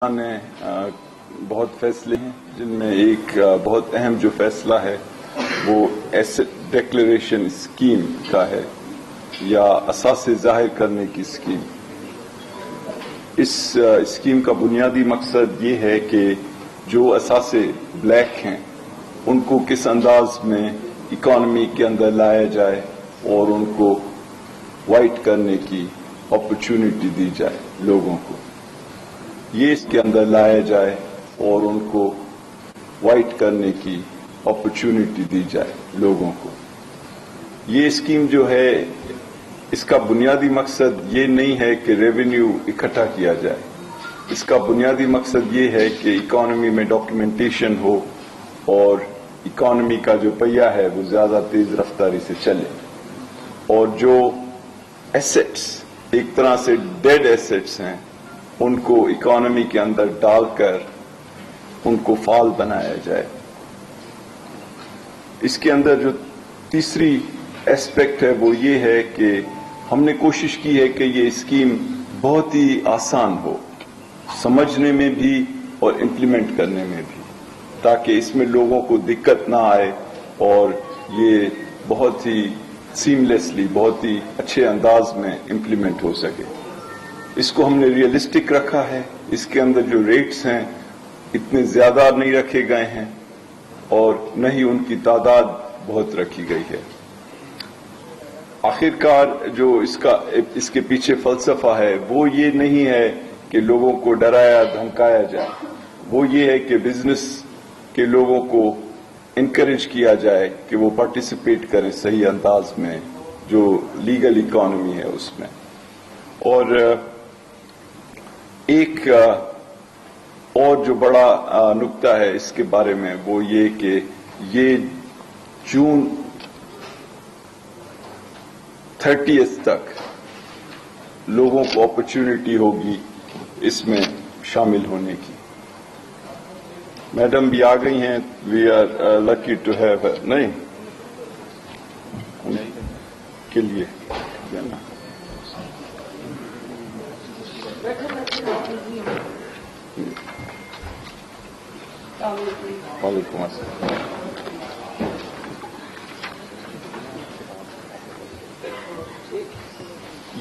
نے بہت فیصلے ہیں جن میں ایک بہت اہم جو فیصلہ ہے وہ ایسٹ ڈکلیریشن اسکیم کا ہے یا اثاثے ظاہر کرنے کی اسکیم۔ اس اسکیم کا بنیادی مقصد یہ ہے کہ جو اثاثے بلیک ہیں ان کو کس انداز میں اکانومی کے اندر لایا جائے اور ان کو وائٹ کرنے کی اپرچونٹی دی جائے لوگوں کو، یہ اس کے اندر لایا جائے اور ان کو وائٹ کرنے کی اپرچونٹی دی جائے لوگوں کو۔ یہ اسکیم جو ہے اس کا بنیادی مقصد یہ نہیں ہے کہ ریونیو اکٹھا کیا جائے، اس کا بنیادی مقصد یہ ہے کہ اکانومی میں ڈاکیومنٹیشن ہو اور اکانومی کا جو پہیہ ہے وہ زیادہ تیز رفتاری سے چلے، اور جو ایسٹس ایک طرح سے ڈیڈ ایسٹس ہیں ان کو اکانومی کے اندر ڈال کر ان کو فعال بنایا جائے۔ اس کے اندر جو تیسری ایسپیکٹ ہے وہ یہ ہے کہ ہم نے کوشش کی ہے کہ یہ اسکیم بہت ہی آسان ہو سمجھنے میں بھی اور امپلیمنٹ کرنے میں بھی، تاکہ اس میں لوگوں کو دقت نہ آئے اور یہ بہت ہی سیملیسلی بہت ہی اچھے انداز میں امپلیمنٹ ہو سکے۔ اس کو ہم نے ریئلسٹک رکھا ہے، اس کے اندر جو ریٹس ہیں اتنے زیادہ نہیں رکھے گئے ہیں اور نہ ہی ان کی تعداد بہت رکھی گئی ہے۔ آخرکار جو اس کے پیچھے فلسفہ ہے وہ یہ نہیں ہے کہ لوگوں کو ڈرایا دھمکایا جائے، وہ یہ ہے کہ بزنس کے لوگوں کو انکریج کیا جائے کہ وہ پارٹیسپیٹ کریں صحیح انداز میں جو لیگل اکانومی ہے اس میں۔ اور ایک اور جو بڑا نکتہ ہے اس کے بارے میں وہ یہ کہ یہ جون 30 تک لوگوں کو اپرچونٹی ہوگی اس میں شامل ہونے کی۔ میڈم بھی آ گئی ہیں، we are lucky to have her, نہیں کے لیے وعلیکم السلام۔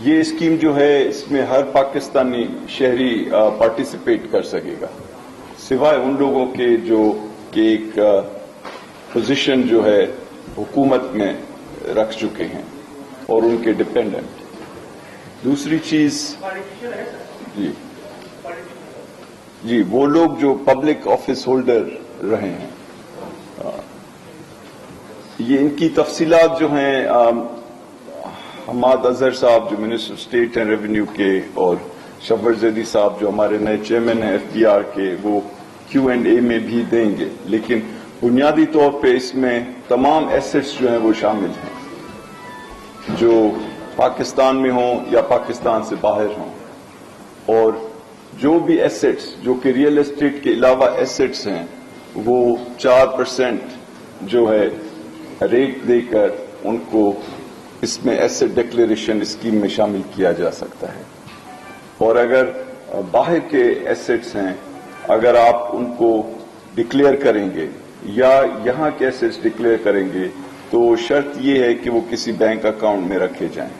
یہ اسکیم جو ہے اس میں ہر پاکستانی شہری پارٹیسپیٹ کر سکے گا، سوائے ان لوگوں کے جو کہ ایک پوزیشن جو ہے حکومت میں رکھ چکے ہیں اور ان کے ڈپینڈنٹ۔ دوسری چیز جی وہ لوگ جو پبلک آفس ہولڈر رہے ہیں، یہ ان کی تفصیلات جو ہیں حماد اظہر صاحب جو منسٹر اسٹیٹ ہیں ریونیو کے اور شبر زیدی صاحب جو ہمارے نئے چیئرمین ہیں FBR کے، وہ Q&A میں بھی دیں گے، لیکن بنیادی طور پہ اس میں تمام ایسٹس جو ہیں وہ شامل ہیں جو پاکستان میں ہوں یا پاکستان سے باہر ہوں، اور جو بھی ایسٹس جو کہ ریئل اسٹیٹ کے علاوہ ایسٹس ہیں وہ 4% جو ہے ریٹ دے کر ان کو اس میں ایسٹ ڈکلیریشن اسکیم میں شامل کیا جا سکتا ہے۔ اور اگر باہر کے ایسٹس ہیں اگر آپ ان کو ڈکلیئر کریں گے یا یہاں کے ایسٹس ڈکلیئر کریں گے تو شرط یہ ہے کہ وہ کسی بینک اکاؤنٹ میں رکھے جائیں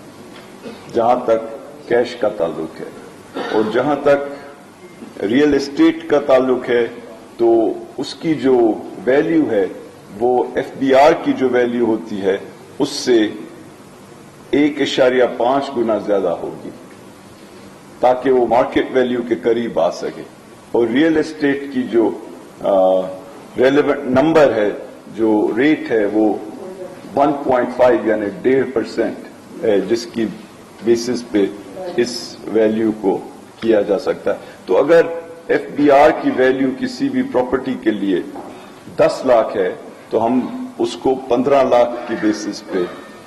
جہاں تک کیش کا تعلق ہے، اور جہاں تک ریئل اسٹیٹ کا تعلق ہے تو اس کی جو ویلیو ہے وہ FBR کی جو ویلیو ہوتی ہے اس سے 1.5 گنا زیادہ ہوگی تاکہ وہ مارکیٹ ویلیو کے قریب آ سکے، اور ریئل اسٹیٹ کی جو ریلیونٹ نمبر ہے جو ریٹ ہے وہ 1.5 یعنی 1.5% ہے جس کی بیسس پہ اس ویلیو کو کیا جا سکتا ہے۔ تو اگر FBR کی ویلیو کسی بھی پراپرٹی کے لیے 10 لاکھ ہے تو ہم اس کو 15 لاکھ کی بیسس پہ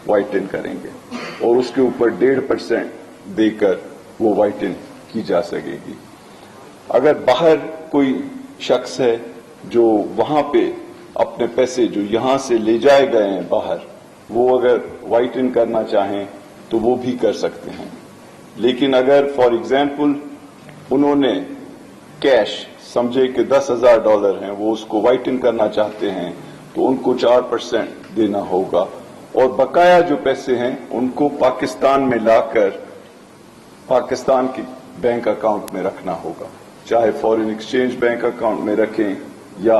وائٹ ان کریں گے اور اس کے اوپر 1.5% دے کر وہ وائٹ ان کی جا سکے گی۔ اگر باہر کوئی شخص ہے جو وہاں پہ اپنے پیسے جو یہاں سے لے جائے گئے ہیں باہر، وہ اگر وائٹ ان کرنا چاہیں تو وہ بھی کر سکتے ہیں، لیکن اگر فار ایگزامپل انہوں نے कैश समझे कि $10,000 हैं, वो उसको वाइट इन करना चाहते हैं तो उनको 4% देना होगा, और बकाया जो पैसे हैं उनको पाकिस्तान में लाकर पाकिस्तान के बैंक अकाउंट में रखना होगा, चाहे फॉरेन एक्सचेंज बैंक अकाउंट में रखें या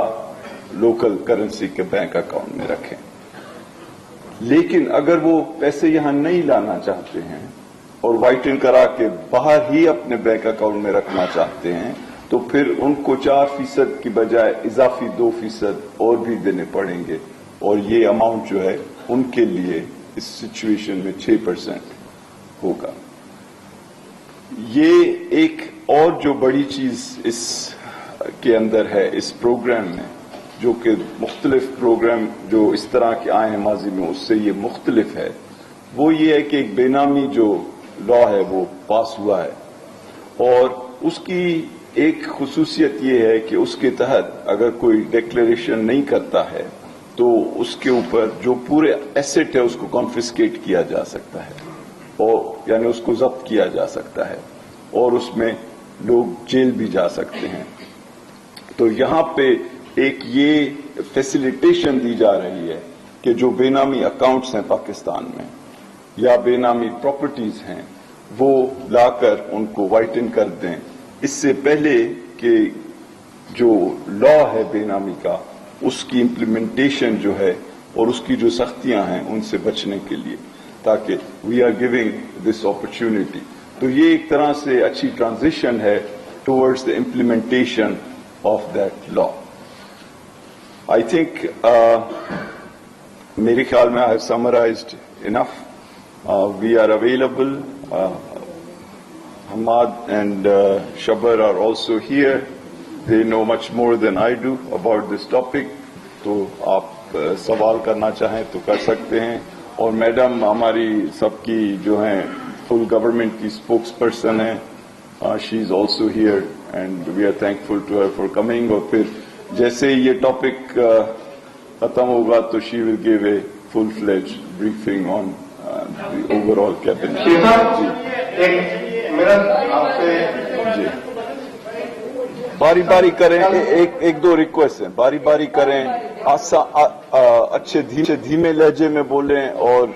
लोकल करेंसी के बैंक अकाउंट में रखें। लेकिन अगर वो पैसे यहां नहीं लाना चाहते हैं और वाइट इन करा के बाहर ही अपने बैंक अकाउंट में रखना चाहते हैं तो फिर उनको 4% की बजाय इजाफी 2% और भी देने पड़ेंगे, और ये अमाउंट जो है उनके लिए इस सिचुएशन में 6% होगा। ये एक और जो बड़ी चीज इस के अंदर है इस प्रोग्राम में, जो कि मुख्तलिफ प्रोग्राम जो इस तरह के आए हैं माजी में उससे ये मुख्तलिफ है, वो ये है कि एक बेनामी जो लॉ है वो पास हुआ है, और उसकी एक खुसूसियत ये है कि उसके तहत अगर कोई डिक्लेरेशन नहीं करता है तो उसके ऊपर जो पूरे एसेट है उसको कॉन्फिस्केट किया जा सकता है, और यानी उसको जब्त किया जा सकता है, और उसमें लोग जेल भी जा सकते हैं। तो यहाँ पे एक ये फैसिलिटेशन दी जा रही है कि जो बेनामी अकाउंट्स हैं पाकिस्तान में या बेनामी प्रॉपर्टीज हैं वो लाकर उनको वाइट इन कर दें, इससे पहले कि जो लॉ है बेनामी का उसकी इम्प्लीमेंटेशन जो है और उसकी जो सख्तियां हैं उनसे बचने के लिए, ताकि we are giving this opportunity. तो ये एक तरह से अच्छी ट्रांजिशन है towards the implementation of that law. I think मेरे ख्याल में I have summarised enough. We are available. Hamad and Shabar are also here. They know much more than I do about this topic. तो आप सवाल करना चाहें तो कर सकते हैं, और मैडम हमारी सबकी जो हैं फुल गवर्नमेंट की स्पोक्स पर्सन है, she is also here and we are thankful to her for coming. और फिर जैसे ये टॉपिक खत्म होगा तो she will give a full fledge briefing on the overall cabinet. मेरा आपसे जी बारी बारी करें, एक दो रिक्वेस्ट है, बारी बारी करें, अच्छे धीमे लहजे में बोलें और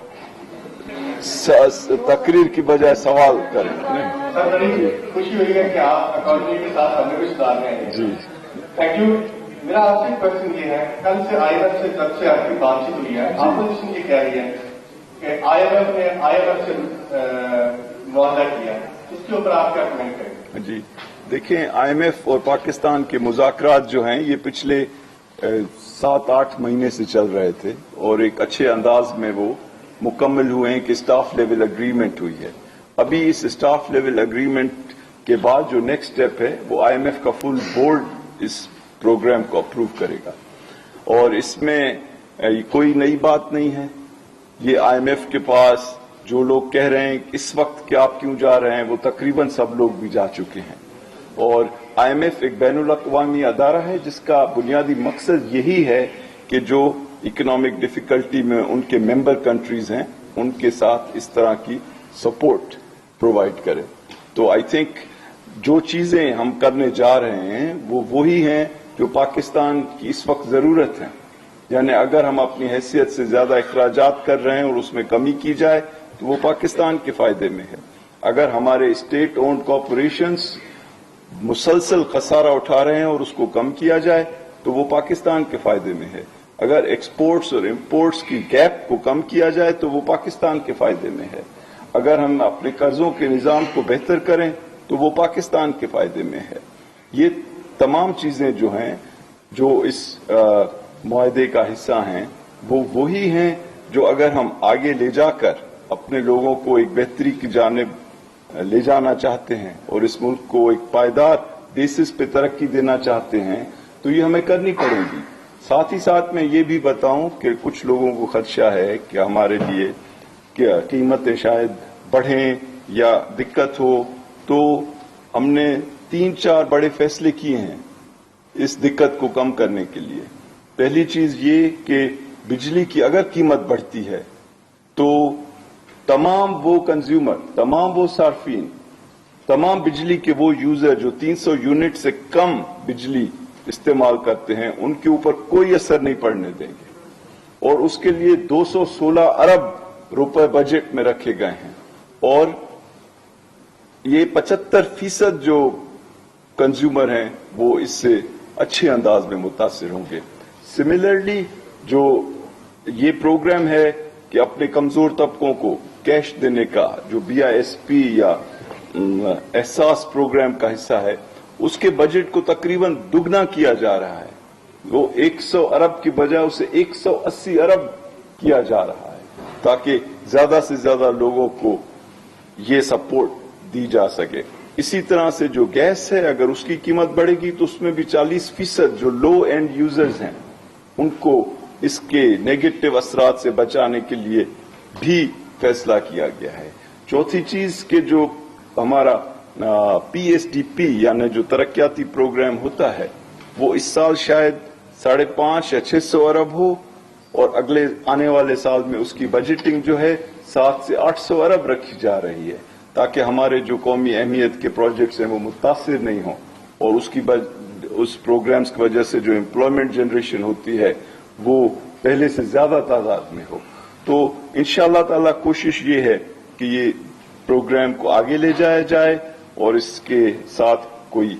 तकरीर की बजाय सवाल करें। सर बड़ी खुशी हुई है कि आप अकाउंटिंग के साथ हमें भी सुधार रहे हैं। जी थैंक यू। मेरा आपसे क्वेश्चन ये है, कल से IMF से जब से आपकी बातचीत हुई है, अपोजिशन ये कह रही है कि IMF ने IMF से मुआवजा किया, इसके ऊपर आप क्या कमेंट करेंगे? जी देखें, IMF और पाकिस्तान के मुज़ाकरात जो हैं ये पिछले 7-8 महीने से चल रहे थे और एक अच्छे अंदाज में वो मुकम्मल हुए हैं कि स्टाफ लेवल एग्रीमेंट हुई है। अभी इस स्टाफ लेवल एग्रीमेंट के बाद जो नेक्स्ट स्टेप है वो IMF का फुल बोर्ड इस प्रोग्राम को अप्रूव करेगा, और इसमें कोई नई बात नहीं है। ये IMF के पास जो लोग कह रहे हैं इस वक्त कि आप क्यों जा रहे हैं, वो तकरीबन सब लोग भी जा चुके हैं, और IMF एक बैनुल अक़वामी अदारा है जिसका बुनियादी मकसद यही है कि जो इकोनॉमिक डिफिकल्टी में उनके मेंबर कंट्रीज हैं उनके साथ इस तरह की सपोर्ट प्रोवाइड करे। तो आई थिंक जो चीजें हम करने जा रहे हैं वो वही हैं जो पाकिस्तान की इस वक्त जरूरत है। यानी अगर हम अपनी हैसियत से ज्यादा अखराजात कर रहे हैं और उसमें कमी की जाए तो वो पाकिस्तान के फायदे में है। अगर हमारे स्टेट ओन्ड कॉरपोरेशंस मुसलसल खसारा उठा रहे हैं और उसको कम किया जाए तो वो पाकिस्तान के फायदे में है। अगर एक्सपोर्ट्स और इंपोर्ट्स की गैप को कम किया जाए तो वो पाकिस्तान के फायदे में है। अगर हम अपने कर्जों के निजाम को बेहतर करें तो वो पाकिस्तान के फायदे में है। ये तमाम चीजें जो हैं जो इस मुआहदे का हिस्सा हैं वो वही हैं जो अगर हम आगे ले जाकर अपने लोगों को एक बेहतरी की जानिब ले जाना चाहते हैं और इस मुल्क को एक पायदार बेसिस पे तरक्की देना चाहते हैं तो ये हमें करनी पड़ेगी। साथ ही साथ मैं ये भी बताऊं कि कुछ लोगों को खदशा है कि हमारे लिए क्या कीमतें शायद बढ़ें या दिक्कत हो, तो हमने 3-4 बड़े फैसले किए हैं इस दिक्कत को कम करने के लिए। पहली चीज ये कि बिजली की अगर कीमत बढ़ती है तो तमाम वो कंज्यूमर, तमाम वो सार्फिन तमाम बिजली के वो यूजर जो 300 यूनिट से कम बिजली इस्तेमाल करते हैं उनके ऊपर कोई असर नहीं पड़ने देंगे, और उसके लिए 216 अरब रुपए बजट में रखे गए हैं, और ये 75% जो कंज्यूमर हैं वो इससे अच्छे अंदाज में मुतासिर होंगे। सिमिलरली जो ये प्रोग्राम है कि अपने कमजोर तबकों को कैश देने का जो BISP या एहसास प्रोग्राम का हिस्सा है, उसके बजट को तकरीबन दुगना किया जा रहा है। वो 100 अरब की बजाय उसे 180 अरब किया जा रहा है, ताकि ज्यादा से ज्यादा लोगों को ये सपोर्ट दी जा सके। इसी तरह से जो गैस है, अगर उसकी कीमत बढ़ेगी तो उसमें भी 40% जो लो एंड यूजर्स हैं उनको इसके नेगेटिव असरात से बचाने के लिए भी फैसला किया गया है। चौथी चीज के जो हमारा PSDP यानी जो तरक्याती प्रोग्राम होता है वो इस साल शायद 550 या 600 अरब हो, और अगले आने वाले साल में उसकी बजटिंग जो है 700 से 800 अरब रखी जा रही है, ताकि हमारे जो कौमी अहमियत के प्रोजेक्ट्स हैं वो मुतासिर नहीं हों, और उस प्रोग्राम्स की वजह से जो एम्प्लॉयमेंट जनरेशन होती है वो पहले से ज्यादा तादाद में हो। तो इंशाअल्लाह ताला कोशिश ये है कि ये प्रोग्राम को आगे ले जाया जाए, और इसके साथ कोई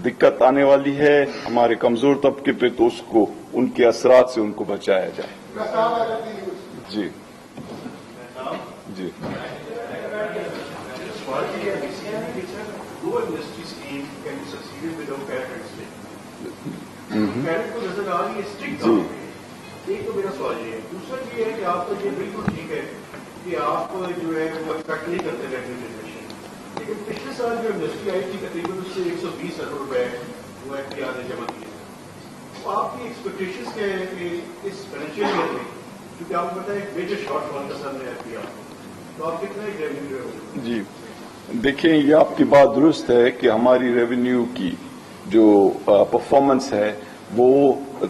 दिक्कत आने वाली है हमारे कमजोर तबके पे तो उसको उनके असरात से उनको बचाया जाए। जी जी दो industry scheme can be succeeded without carrot stick. Carrot को नजर आ रही है स्टिक काम पे। एक तो मेरा सवाल ये है, दूसरा ये है कि आपको ये बिल्कुल ठीक है कि आप जो है वो एक्सपेक्ट नहीं करते रेवेन्यू जनरेशन, लेकिन पिछले साल जो इंडस्ट्री आई थी तकरीबन उससे 120 अरब रुपए वो FDR ने जमा किए। तो आपकी एक्सपेक्टेशन क्या है कि इस फाइनेंशियल ईयर में, क्योंकि आपको पता है एक मेजर शॉर्टफॉल का सामने FDR, तो आप कितना रेवेन्यू जी देखिए, ये आपकी बात दुरुस्त है कि हमारी रेवेन्यू की जो परफॉर्मेंस है वो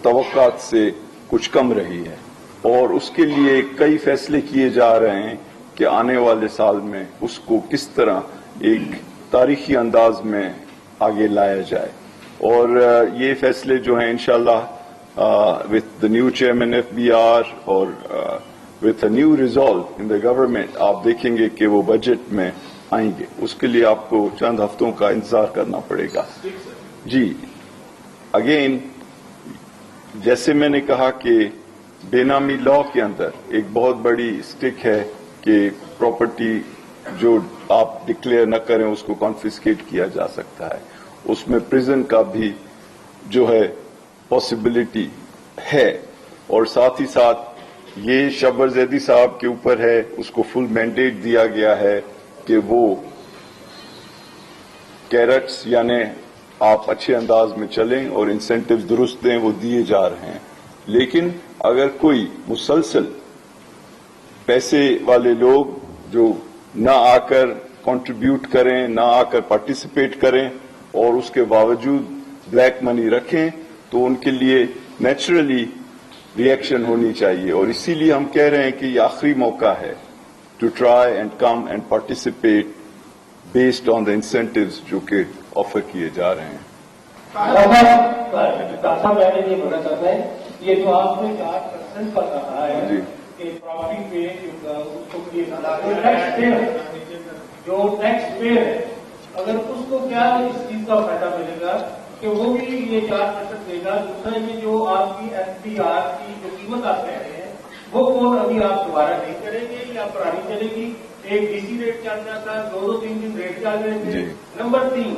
तवक्कात से कुछ कम रही है, और उसके लिए कई फैसले किए जा रहे हैं कि आने वाले साल में उसको किस तरह एक तारीखी अंदाज में आगे लाया जाए। और ये फैसले जो हैं इंशाअल्लाह with the new chairman FBR और with a new resolve in the government आप देखेंगे कि वो बजट में आएंगे। उसके लिए आपको चंद हफ्तों का इंतजार करना पड़ेगा। जी अगेन, जैसे मैंने कहा कि बेनामी लॉ के अंदर एक बहुत बड़ी स्टिक है कि प्रॉपर्टी जो आप डिक्लेयर न करें उसको कॉन्फिस्केट किया जा सकता है। उसमें प्रिजन का भी जो है पॉसिबिलिटी है, और साथ ही साथ ये शब्बर जैदी साहब के ऊपर है, उसको फुल मैंडेट दिया गया है कि वो कैरेट्स यानी आप अच्छे अंदाज में चलें और इंसेंटिव्स दुरुस्त दें, वो दिए जा रहे हैं। लेकिन अगर कोई मुसलसल पैसे वाले लोग जो ना आकर कंट्रीब्यूट करें, ना आकर पार्टिसिपेट करें, और उसके बावजूद ब्लैक मनी रखें, तो उनके लिए नेचुरली रिएक्शन होनी चाहिए। और इसीलिए हम कह रहे हैं कि ये आखिरी मौका है to try and come and participate based on the incentives जो कि ऑफर किए जा रहे हैं। मैंने ये बोलना चाहता है, ये जो आपने 4% का कहा है जी। कि प्रॉपर्टी पे उसको जो टैक्स पे है, अगर उसको क्या इस चीज का फायदा मिलेगा कि वो भी ये 4% देगा। दूसरा ये जो आपकी FDR की जो कीमत आप कह रहे हैं वो कौन अभी आप दोबारा नहीं करेंगे या पुरानी चलेगी? एक DC रेट चल रहा था, 2-3 दिन रेट चल रहे थे। नंबर 3,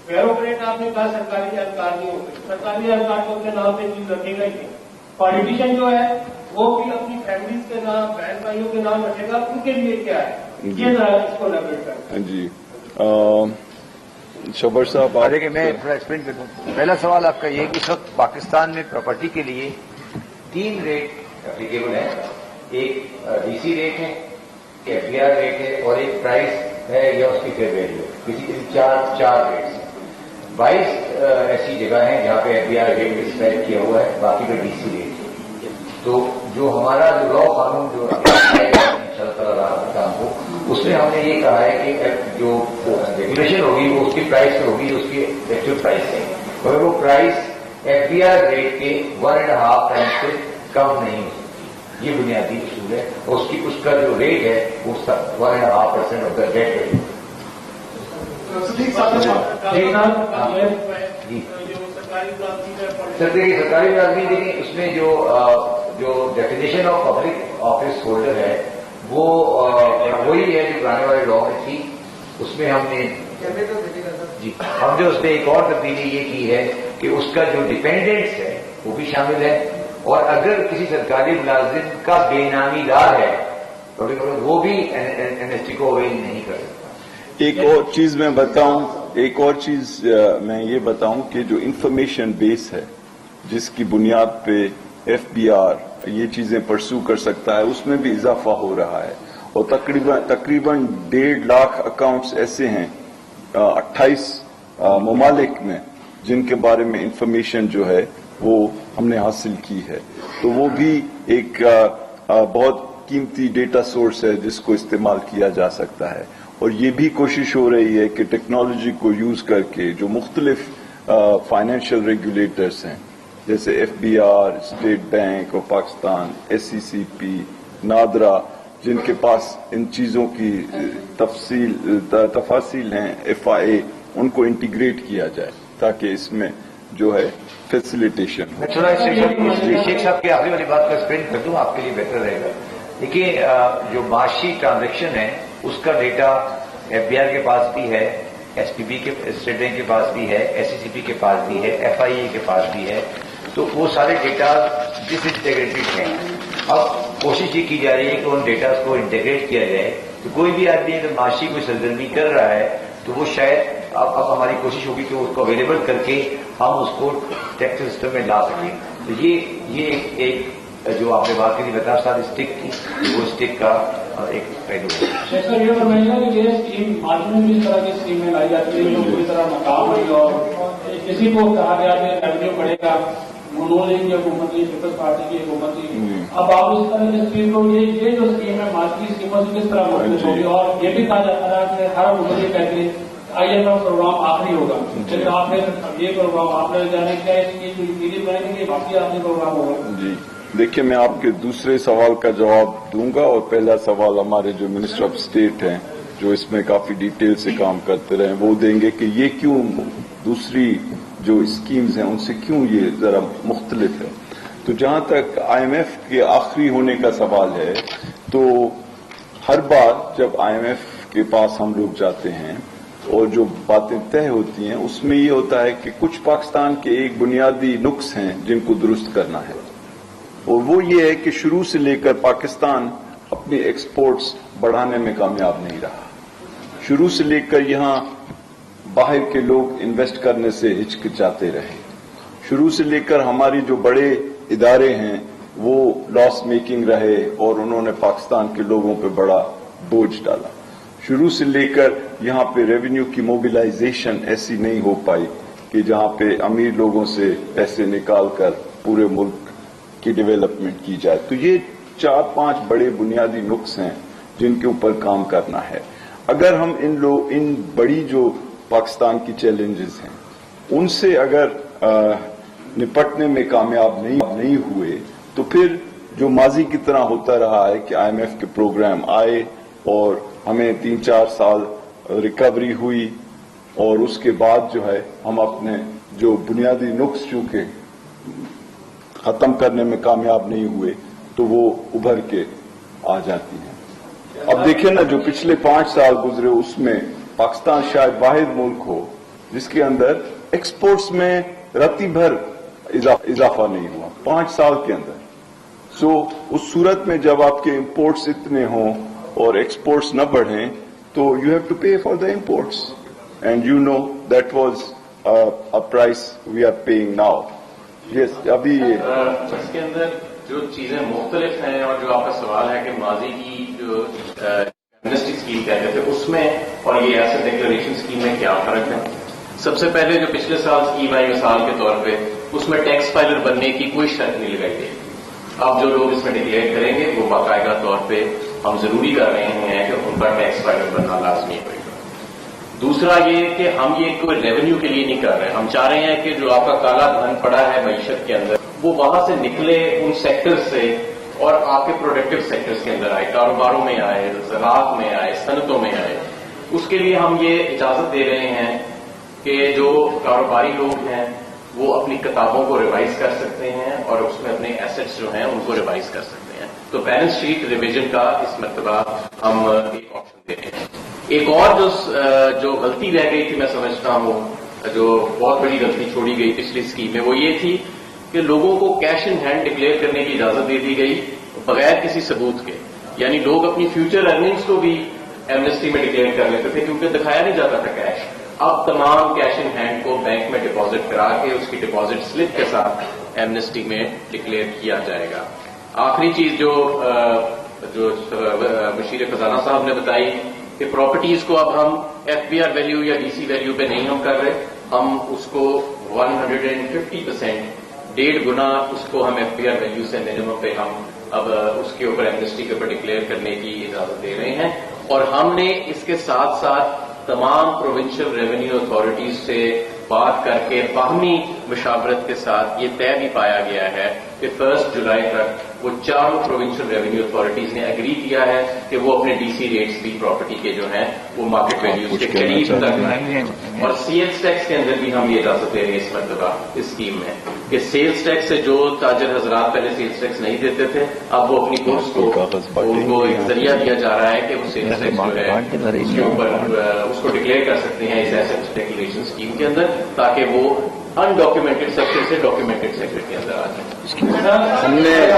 ब्यूरोक्रेट आपने कहा सरकारी अधिकार नहीं होंगे, सरकारी अधिकार तो अपने नाम पे चीज रखेगा ही नहीं। पॉलिटिशियन जो है वो भी अपनी फैमिलीज के नाम, बहन भाइयों के नाम रखेगा, उनके लिए क्या है, ये जरा इसको एलाबोरेट करें। जी शब्बर साहब, देखिए मैं थोड़ा एक्सप्लेन कर दूं। पहला सवाल आपका ये कि इस वक्त पाकिस्तान में प्रॉपर्टी के लिए 3 रेट एप्लीकेबल है। एक DC रेट है, FDR रेट है, और एक प्राइस है या उसकी फेयर वैल्यू। किसी चार रेट 22 ऐसी जगह है जहां पे FDR रेट डिस्क्राइब किया हुआ है, बाकी पे DC रेट है। तो जो हमारा जो लॉ कानून जो काम हो उसमें हमने ये कहा है कि जो रेगुलेशन होगी वो उसकी प्राइस में होगी, उसकी एक्चुअल प्राइस है, और वो प्राइस FBR रेट के 1.5 टाइम से कम नहीं हो सकती। ये बुनियादी उसूल है, और उसका जो रेट है वो 1.5% ऑफ द डेट रेट। सरकारी मुलाजमी देखिए, उसमें जो definition of public office holder है वो वही है जो पुराने वाले लॉ में थी। उसमें हमने उसमें एक और तब्दीली ये की है कि उसका जो डिपेंडेंट्स है वो भी शामिल है, और अगर किसी सरकारी मुलाजिम का बेनामीदार है तो वो भी एनएसटी को अवेल नहीं कर सकता। एक और चीज मैं बताऊं, मैं ये बताऊं कि जो इंफॉर्मेशन बेस है जिसकी बुनियाद पे FBR ये चीजें परसू कर सकता है, उसमें भी इजाफा हो रहा है, और तकरीबन 1.5 लाख अकाउंट्स ऐसे हैं 28 ममालिक में जिनके बारे में इंफॉर्मेशन जो है वो हमने हासिल की है। तो वो भी एक बहुत कीमती डेटा सोर्स है जिसको इस्तेमाल किया जा सकता है, और ये भी कोशिश हो रही है कि टेक्नोलॉजी को यूज करके जो मुख्तलिफ फाइनेंशियल रेगुलेटर्स हैं जैसे FBR, state bank of Pakistan, SECP, NADRA, जिनके पास इन चीजों की तफासिल हैं, FIA, उनको इंटीग्रेट किया जाए ताकि इसमें जो है फैसिलिटेशन हो। मैं थोड़ा शेख साहब की आखिरी वाली बात को एक्सप्लेन कर दूं, आपके लिए बेहतर रहेगा। देखिए, जो माशी ट्रांजैक्शन है उसका डेटा FBR के पास भी है, SPB के स्टेट बैंक के पास भी है, SECP के पास भी है, FIA के पास भी है, तो वो सारे डेटा डिसइंटीग्रेटेड हैं। अब कोशिश ये की जा रही है कि उन डेटा को इंटीग्रेट किया जाए, तो कोई भी आदमी अगर माशी कोई सरगर्मी कर रहा है तो वो शायद अब हमारी कोशिश होगी कि उसको अवेलेबल करके हम उसको टैक्स सिस्टम में ला सकें। तो ये एक जो आपने बात की बता साथ स्टिक की, वो स्टिक का एक पहलू है। सर ये बताइएगा कि ये स्कीम आज में भी इस तरह की स्कीमें लाई जाती है जो पूरी तरह नाकाम हुई, और किसी को कहा गया कि रेवेन्यू बढ़ेगा, मनोलिंग की हुकूमत थी, पीपल्स पार्टी की हुकूमत थी। अब आप इस तरह की स्कीम को ये जो स्कीम है मार्केट स्कीमों से किस तरह मुख्तलिफ होगी, और ये भी कहा जाता है कि हर हुकूमत ये कहती है IMF प्रोग्राम आखिरी होगा, जब आपने ये प्रोग्राम आपने जाने क्या इसकी पीढ़ी बनाएंगे, बाकी आखिरी प्रोग्राम होगा। जी देखिए, मैं आपके दूसरे सवाल का जवाब दूंगा, और पहला सवाल हमारे जो मिनिस्टर ऑफ स्टेट हैं जो इसमें काफी डिटेल से काम करते रहे वो देंगे कि ये क्यों दूसरी जो स्कीम्स हैं उनसे क्यों ये जरा मुख्तलिफ है। तो जहां तक IMF के आखिरी होने का सवाल है, तो हर बार जब IMF के पास हम लोग जाते हैं और जो बातें तय होती हैं उसमें ये होता है कि कुछ पाकिस्तान के एक बुनियादी नुक्स हैं जिनको दुरुस्त करना है, और वो ये है कि शुरू से लेकर पाकिस्तान अपनी एक्सपोर्ट्स बढ़ाने में कामयाब नहीं रहा। शुरू से लेकर यहां बाहर के लोग इन्वेस्ट करने से हिचकिचाते रहे। शुरू से लेकर हमारी जो बड़े इदारे हैं वो लॉस मेकिंग रहे और उन्होंने पाकिस्तान के लोगों पे बड़ा बोझ डाला। शुरू से लेकर यहां पे रेवेन्यू की मोबिलाइजेशन ऐसी नहीं हो पाई कि जहां पे अमीर लोगों से पैसे निकालकर पूरे मुल्क की डेवलपमेंट की जाए। तो ये 4-5 बड़े बुनियादी नुक्स हैं जिनके ऊपर काम करना है। अगर हम इन बड़ी जो पाकिस्तान की चैलेंजेस हैं उनसे अगर निपटने में कामयाब नहीं हुए तो फिर जो माजी की तरह होता रहा है कि IMF के प्रोग्राम आए और हमें 3-4 साल रिकवरी हुई और उसके बाद जो है हम अपने जो बुनियादी नुक्स चूंकि खत्म करने में कामयाब नहीं हुए तो वो उभर के आ जाती हैं। अब देखिए ना, जो पिछले 5 साल गुजरे उसमें पाकिस्तान शायद वाहिद मुल्क हो जिसके अंदर एक्सपोर्ट्स में रत्ती भर इजाफा नहीं हुआ 5 साल के अंदर। सो उस सूरत में जब आपके इंपोर्ट्स इतने हों और एक्सपोर्ट्स न बढ़ें तो you have to pay for the imports, and you know that was a price we are paying now. Yes, अभी इसके अंदर जो चीजें मुख्तलिफ हैं और जो आपका सवाल है कि माजी की जो एमनेस्टी स्कीम कहते थे उसमें और ये एसेट डिक्लेरेशन स्कीम में क्या फर्क है। सबसे पहले जो पिछले साल स्कीम आई मिसाल के तौर पे उसमें टैक्स फाइलर बनने की कोई शर्त नहीं लगाई गई। अब जो लोग इसमें डिक्लेयर करेंगे वो बाकायदा तौर पे ہم ضروری کر رہے ہیں کہ ان کا ٹیکس فائل بننا لازمی ہوئے گا. دوسرا یہ کہ ہم یہ کوئی ریونیو کے لیے نہیں کر رہے. ہم چاہ رہے ہیں کہ جو آپ کا کالا دھن پڑا ہے معیشت کے اندر وہ وہاں سے نکلے ان سیکٹر سے اور آپ کے پروڈکٹیو سیکٹرز کے اندر آئے, کاروباروں میں آئے, زراعت میں آئے, صنعتوں میں آئے. اس کے لیے ہم یہ اجازت دے رہے ہیں کہ جو کاروباری لوگ ہیں وہ اپنی کتابوں کو ریوائز کر سکتے ہیں اور اس میں اپنے ایسٹس جو ہیں ان کو ریوائز کر سکتے ہیں. تو بیلنس شیٹ ریویژن کا اس مرتبہ ہم ایک آپشن دے رہے ہیں. ایک اور جو غلطی رہ گئی تھی میں سمجھتا ہوں, جو بہت بڑی غلطی چھوڑی گئی پچھلی اسکیم میں, وہ یہ تھی کہ لوگوں کو کیش ان ہینڈ ڈکلیئر کرنے کی اجازت دے دی گئی بغیر کسی ثبوت کے. یعنی لوگ اپنی فیوچر ارننگز کو بھی ایمنسٹی میں ڈکلیئر کر لیتے تھے کیونکہ دکھایا نہیں جاتا تھا کیش. اب تمام کیش ان ہینڈ کو بینک میں ڈپازٹ کرا کے اس کی ڈپازٹ سلپ کے ساتھ ایمنسٹی میں ڈکلیئر کیا جائے گا. آخری چیز جو مشیر خزانہ صاحب نے بتائی کہ پراپرٹیز کو اب ہم ایف بی آر ویلیو یا ڈی سی ویلیو پہ نہیں ہم کر رہے, ہم اس کو 150%, 1.5 گنا اس کو ہم ایف بی آر ویلیو سے منیمم پہ ہم اب اس کے اوپر ایمنسٹی کے اوپر ڈکلیئر کرنے کی اجازت دے رہے ہیں. اور ہم نے اس کے ساتھ ساتھ تمام پروونشل ریونیو اتھارٹیز سے بات کر کے باہمی مشاورت کے ساتھ یہ طے بھی پایا گیا ہے کہ 1 جولائی تک وہ چاروں پروونشل ریونیو اتھارٹیز نے اگری کیا ہے کہ وہ اپنے ڈی سی ریٹس بھی پراپرٹی کے جو ہیں وہ مارکیٹ ویلیوز کے قریب تک ہیں. اور سیلز ٹیکس کے اندر بھی ہم یہ اجازت دے رہے ہیں اس مرتبہ اس اسکیم میں کہ سیلز ٹیکس سے جو تاجر حضرات پہلے سیلز ٹیکس نہیں دیتے تھے اب وہ اپنی گڈس کو ان کو ایک ذریعہ دیا جا رہا ہے کہ وہ سیلز ٹیکس جو ہے اس کے اوپر اس کو ڈکلیئر کر سکتے ہیں اس ایسٹ ڈیکلیریشن اسکیم کے اندر تاکہ وہ انڈاکیومنٹڈ سیکٹر سے ڈاکیومنٹڈ سیکٹر کے اندر آ جائیں. ہم نے ایک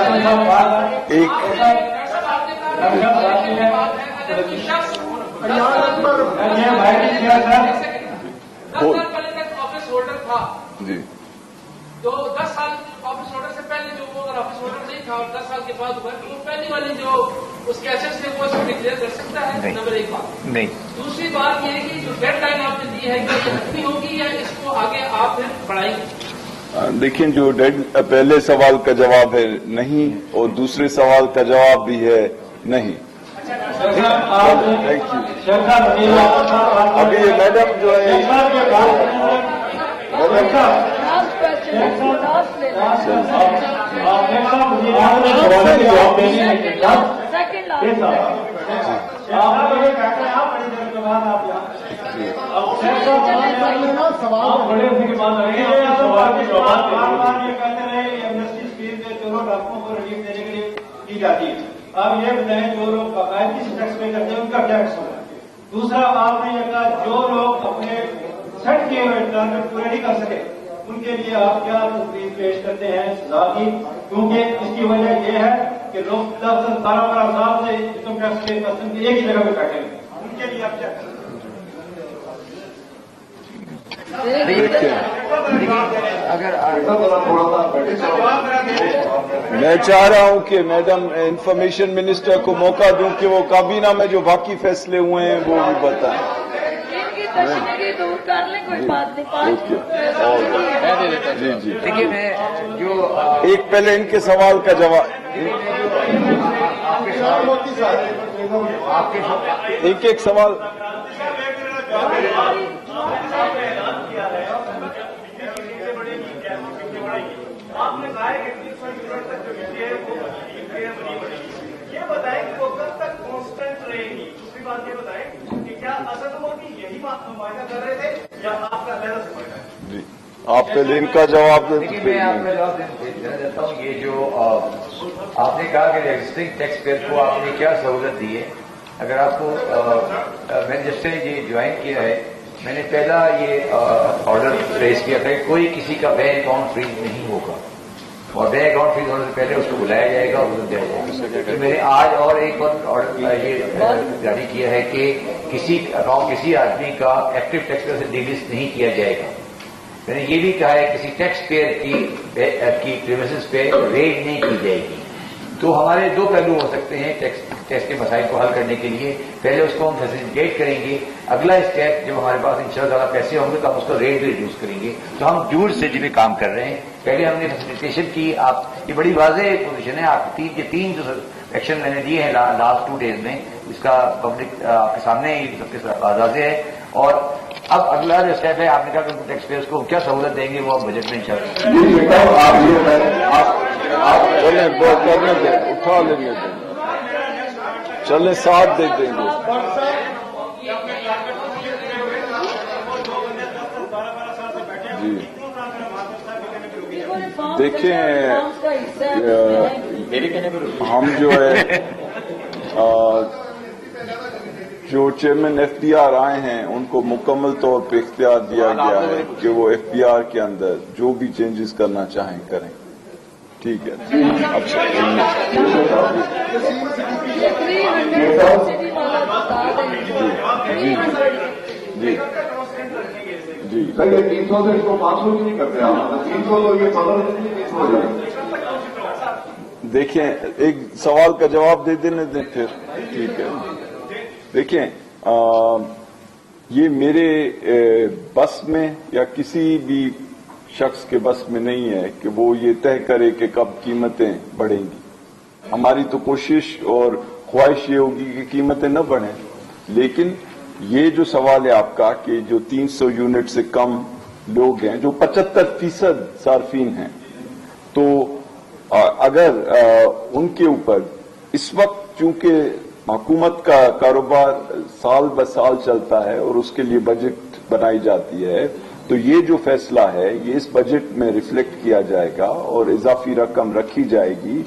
آفس ہولڈر تھا جی تو 10 سال آفس ہولڈر سے پہلے جو وہ اگر آفس ہولڈر نہیں تھا اور 10 سال کے بعد ہوا تو وہ پہلی والی جو اس کے ایسٹ ہے وہ اس کو ڈکلیئر کر سکتا ہے. نمبر 1 بات. نہیں. دوسری بات یہ ہے کہ جو ڈیڈ لائن آپ نے دی ہے کہ یہ حتمی ہوگی یا اس کو آگے آپ پھر بڑھائیں گے؟ دیکھیں جو پہلے سوال کا جواب ہے نہیں اور دوسرے سوال کا جواب بھی ہے نہیں. ابھی میڈم جو ہے بڑے ہونے کے بعد سوال کے جواب یہ کہتے رہے ایمنسٹی اسکیم کے چوروں ڈاکوؤں کو ریلیف دینے کے لیے کی جاتی ہے. اب یہ بتائیں جو لوگ باقاعدگی سے ٹیکس پے کرتے ہیں ان کا کیا قصور ہے؟ دوسرا آپ نے یہ کہا جو لوگ اپنے سیٹ کیے ہوئے ٹارگیٹ پورے نہیں کر سکے ان کے لیے آپ کیا تجویز پیش کرتے ہیں سزا کی؟ کیونکہ اس کی وجہ یہ ہے کہ لوگ 10-12 سال سے انکم ٹیکس پے کرتے ہیں ایک ہی جگہ پہ بیٹھے ہیں, ان کے لیے آپ کیا کریں؟ میں چاہ رہا ہوں کہ میڈم انفارمیشن منسٹر کو موقع دوں کہ وہ کابینہ میں جو باقی فیصلے ہوئے ہیں وہ بھی بتائیں. جی جی دیکھیے میں جو ایک پہلے ان کے سوال کا جواب ایک سوال آپ نے کہا ہے کہ 30 یونٹ تک جو بجلی ہے وہ بنی بنے گی. یہ بتائیں کہ وہ کب تک کانسٹنٹ رہے گی. دوسری بات یہ بتائیں کہ کیا اصل وہ کی یہی بات نمائندہ کر رہے تھے یا آپ کا لہذا سمجھ رہا ہے؟ جی آپ پہلے ان کا جواب دیں. دیکھیے میں آپ کا جواب دینا چاہتا ہوں. یہ جو آپ نے کہا کہ ایگزسٹنگ ٹیکس پیئر کو آپ نے کیا سہولت دی ہے, اگر آپ کو میں نے جب سے یہ جوائن کیا ہے میں نے پہلا یہ آرڈر ریز کیا تھا کہ کوئی کسی کا بینک اکاؤنٹ فریز نہیں ہوگا اور بینک اکاؤنٹ فریز ہونے سے پہلے اس کو بلایا جائے گا اور اسے دیا جائے گا. میں نے آج اور ایک آرڈر یہ جاری کیا ہے کہ کسی آدمی کا ایکٹیو ٹیکس پیئر سے ڈی لسٹ نہیں کیا جائے گا. میں نے یہ بھی کہا ہے کسی ٹیکس پیئر کی پریمیسز پہ ریڈ نہیں کی جائے گی. تو ہمارے دو پہلو ہو سکتے ہیں ٹیکس کے مسائل کو حل کرنے کے لیے. پہلے اس کو ہم فیسیلیٹیٹ کریں گے, اگلا اسٹیپ جب ہمارے پاس انشاءاللہ زیادہ پیسے ہوں گے تو ہم اس کو ریٹ بھی ریڈیوس کریں گے. تو ہم جور سے جب کام کر رہے ہیں, پہلے ہم نے فیسیلیٹیشن کی. آپ یہ بڑی واضح پوزیشن ہے. آپ تین جو ایکشن میں نے دیے ہیں لاسٹ 2 days میں. اس کا پبلک آپ کے سامنے ہی سب کے واضح ہے. اور اب اگلا جو اسٹیپ ہے، آپ نے کہا کہ ٹیکس پیئرس کو کیا سہولت دیں گے وہ بجٹ میں انشاءاللہ. چلیں کرنے دیں، اٹھا لینے دیں، چلیں ساتھ دے دیں گے. جی دیکھیں، ہم جو ہے جو چیئرمین ایف بی آر آئے ہیں ان کو مکمل طور پہ اختیار دیا گیا ہے کہ وہ ایف بی آر کے اندر جو بھی چینجز کرنا چاہیں کریں. ٹھیک ہے. جی جی 300 سے اس کو 500 نہیں کرتے آپ. 300 تو یہ 15 دیکھیں، ایک سوال کا جواب دے دینے دیں پھر. ٹھیک ہے. دیکھیں، یہ میرے بس میں یا کسی بھی شخص کے بس میں نہیں ہے کہ وہ یہ طے کرے کہ کب قیمتیں بڑھیں گی. ہماری تو کوشش اور خواہش یہ ہوگی کہ قیمتیں نہ بڑھیں. لیکن یہ جو سوال ہے آپ کا کہ جو 300 یونٹ سے کم لوگ ہیں، جو 75% صارفین ہیں، تو اگر ان کے اوپر اس وقت چونکہ حکومت کا کاروبار سال بہ سال چلتا ہے اور اس کے لیے بجٹ بنائی جاتی ہے، تو یہ جو فیصلہ ہے یہ اس بجٹ میں ریفلیکٹ کیا جائے گا اور اضافی رقم رکھی جائے گی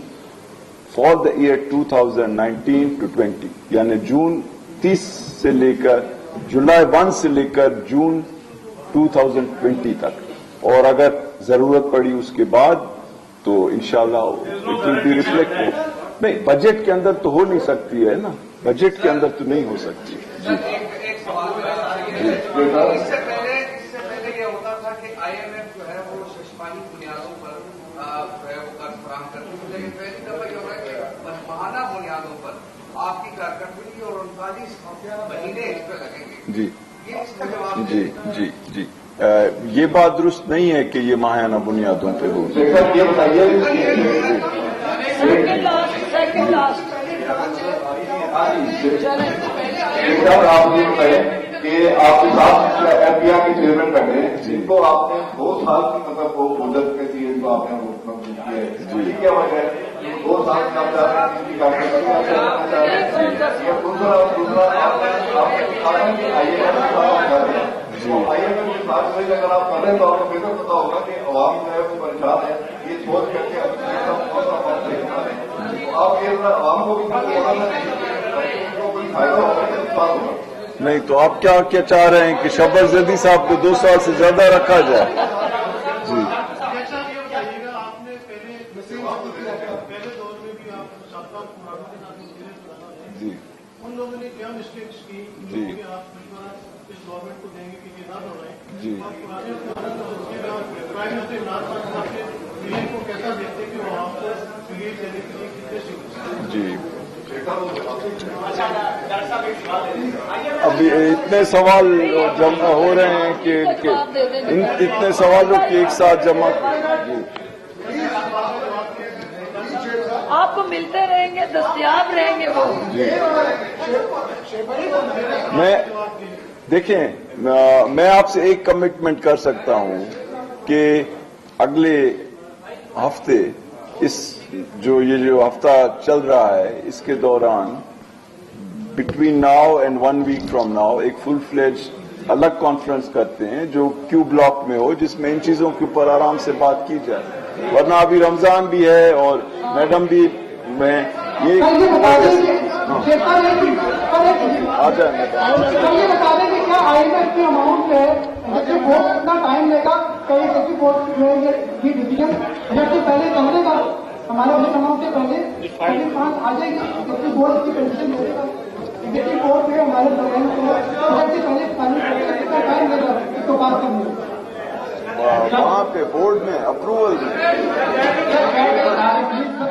فار دا ایئر 2019 to 20، یعنی جون 30 سے لے کر جولائی 1 سے لے کر جون 2020 تک. اور اگر ضرورت پڑی اس کے بعد تو انشاءاللہ اٹ ول بی ریفلیکٹ. نہیں، بجٹ کے اندر تو ہو نہیں سکتی ہے نا، بجٹ کے اندر تو نہیں ہو سکتی. ایک سوال اس سے پہلے یہ ہوتا تھا کہ آئی ایم ایف جو ہے وہ ششمانی بنیادوں پر جو ہے وہ قرض فراہم کرتی تھی، لیکن پہلی دفعہ یہ ہو رہا ہے کہ ماہانہ بنیادوں پر آپ کی کارکردگی اور 39 مہینے اس پہ لگیں گے. جی یہ اس کا جواب جی جی جی یہ بات درست نہیں ہے کہ یہ ماہانہ بنیادوں پہ ہو. یہ بتائیے آپ یہ بتائیں کہ آپ کے ساتھ ایف بی آر کے چیئرمین بیٹھے ہیں جن کو آپ نے 2 سال کی مطلب وہ مدت کے لیے ان کو آپ نے کیا ہے. جی کیا وجہ ہے 2 سال کا آپ کی کارکردگی اگر آپ کر رہے ہیں تو آپ کو بہتر پتا ہوگا کہ عوام جو ہے وہ پریشان ہے. یہ سوچ کر کے آپ یہ عوام کو بھی کوئی فائدہ ہوگا. نہیں تو آپ کیا چاہ رہے ہیں کہ شبر زیدی صاحب کو 2 سال سے زیادہ رکھا جائے؟ جی جیسا یہ بتائیے گا، آپ نے پہلے دور میں بھی آپ سابقہ حکمرانوں کے ساتھ جی ان لوگوں نے کیا مسٹیکس کی جو کہ آپ اس گورنمنٹ کو دیں گے کہ یہ نہ دہرائیں. جی اور پرانے پرائم منسٹر عمران خان صاحب کے ویژن کو کیسا دیکھتے کہ وہ آپ کو ریلیز دینے کے لیے کتنے سے جی ابھی اتنے سوال جمع ہو رہے ہیں کہ اتنے سوالوں کے ایک ساتھ جمع. جی آپ کو ملتے رہیں گے، دستیاب رہیں گے وہ. میں دیکھیں، میں آپ سے ایک کمٹمنٹ کر سکتا ہوں کہ اگلے ہفتے جو ہفتہ چل رہا ہے اس کے دوران between now and 1 week from now ایک فل فلیج الگ کانفرنس کرتے ہیں جو کیو بلاک میں ہو، جس میں ان چیزوں کے اوپر آرام سے بات کی جائے. ورنہ ابھی رمضان بھی ہے اور میڈم بھی میں یہ آ جائیں بتا دیں کہ کیا آئی ایم ایف کی اماؤنٹ ہے جیسے بورڈ کتنا ٹائم لے گا، کئی ایسی بورڈ جو ہے یہ ڈیسیجن جیسے پہلے پہلے کا ہمارے بجٹ اماؤنٹ سے پہلے پاکستان آ جائے گی جبکہ بورڈ کی کنڈیشن دے گا ایگزیکٹو بورڈ ہے ہمارے پہلے کتنا ٹائم لے گا اس کو پاس کرنے وہاں پہ بورڈ میں اپروول میں